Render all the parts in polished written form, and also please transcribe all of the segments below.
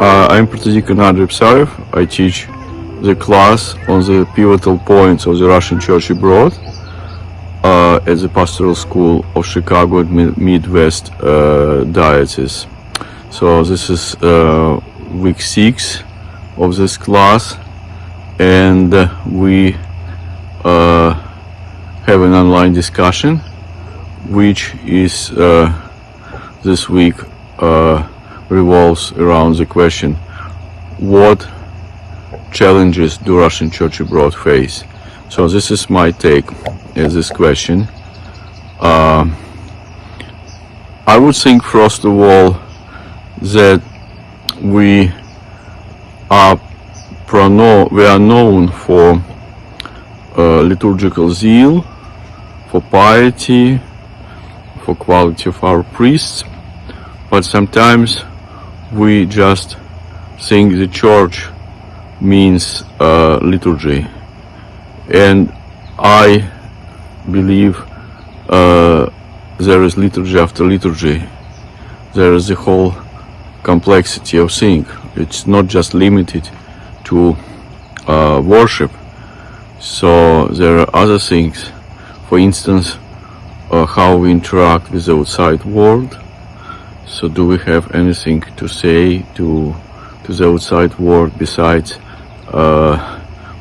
I'm Protodeacon Andrei Psarev. I teach the class on the pivotal points of the Russian Church abroad at the Pastoral School of Chicago Midwest Diocese. So this is week 6 of this class, and we have an online discussion, which is this week revolves around the question: what challenges do Russian Church abroad face? So this is my take on this question. I would think, first of all, that we are known for liturgical zeal, for piety, for quality of our priests, but sometimes we just think the church means liturgy, and I believe there is liturgy after liturgy. There is the whole complexity of things. It's not just limited to worship. So there are other things. For instance, how we interact with the outside world. So do we have anything to say to the outside world besides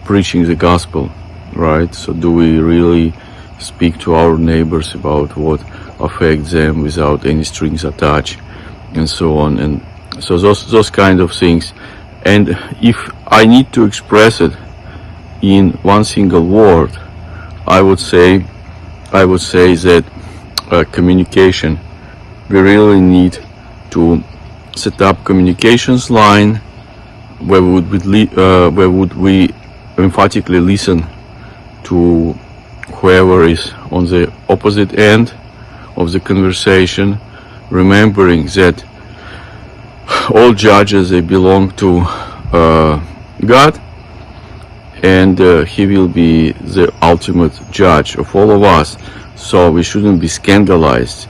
preaching the gospel, right? So do we really speak to our neighbors about what affects them without any strings attached, and so on? And so those kind of things. And if I need to express it in one single word, I would say that communication. We really need to set up communications line where would we emphatically listen to whoever is on the opposite end of the conversation, remembering that all judges, they belong to God, and He will be the ultimate judge of all of us. So we shouldn't be scandalized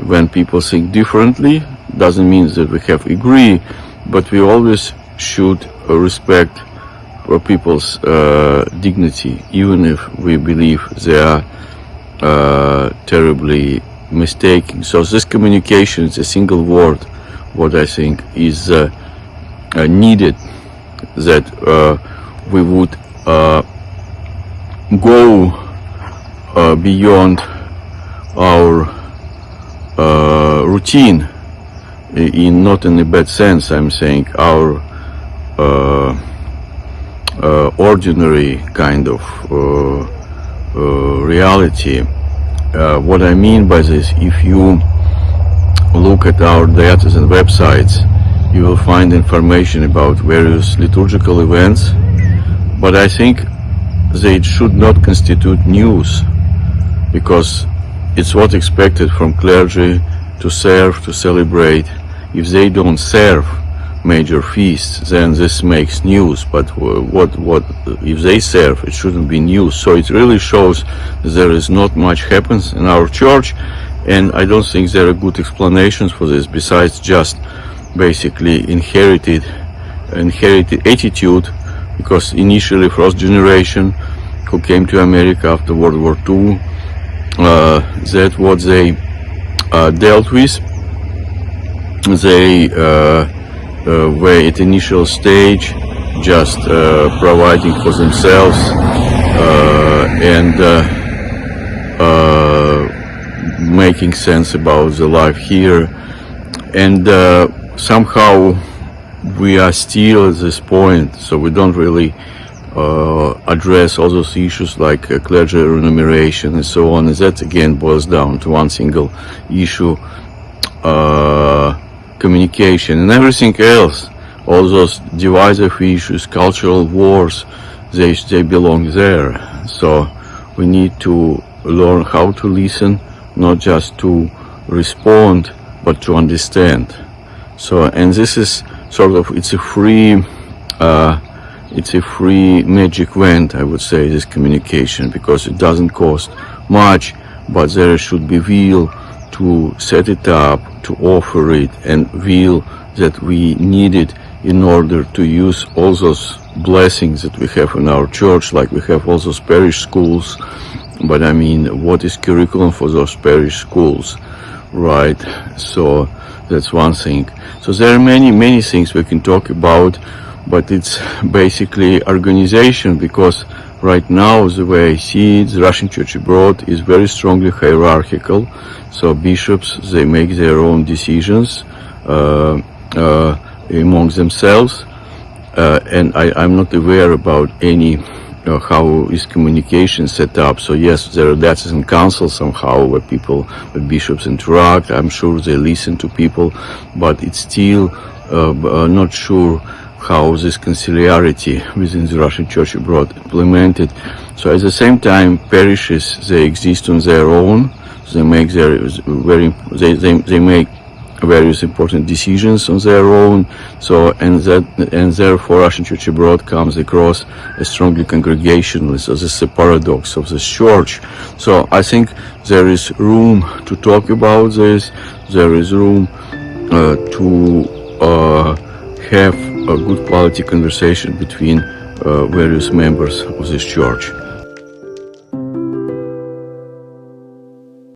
when people think differently. Doesn't mean that we have agree, but we always should respect people's dignity, even if we believe they are terribly mistaken. So this communication is a single word, what I think is needed, that we would go beyond our routine, not in a bad sense, I'm saying, our ordinary kind of reality. What I mean by this, if you look at our diocesan websites, you will find information about various liturgical events, but I think they should not constitute news, because it's what's expected from clergy to serve, to celebrate. If they don't serve major feasts, then this makes news. But what if they serve? It shouldn't be news. So it really shows there is not much happens in our church, and I don't think there are good explanations for this besides just basically inherited attitude, because initially first generation who came to America after World War II, that what they dealt with. They were at initial stage just providing for themselves and making sense about the life here, and somehow we are still at this point, so we don't really address all those issues like clergy remuneration and so on. And that again boils down to one single issue: communication. And everything else, all those divisive issues, cultural wars, they belong there. So we need to learn how to listen, not just to respond, but to understand. So, and this is sort of, it's a free magic wand, I would say, this communication, because it doesn't cost much, but there should be will to set it up, to offer it, and will that we need it in order to use all those blessings that we have in our church, like we have all those parish schools. But I mean, what is curriculum for those parish schools, right? So that's one thing. So there are many things we can talk about, but it's basically organization, because right now, the way I see it, the Russian Church abroad is very strongly hierarchical. So bishops, they make their own decisions among themselves, and I'm not aware about any how is communication set up. So yes, there are diocesan councils somehow where bishops interact. I'm sure they listen to people, but it's still not sure how this conciliarity within the Russian Church abroad implemented. So at the same time, parishes, they exist on their own. They make they make various important decisions on their own. So and therefore Russian Church abroad comes across as strongly congregationalist. So this is a paradox of this church. So I think there is room to talk about this. There is room to have a good quality conversation between various members of this church.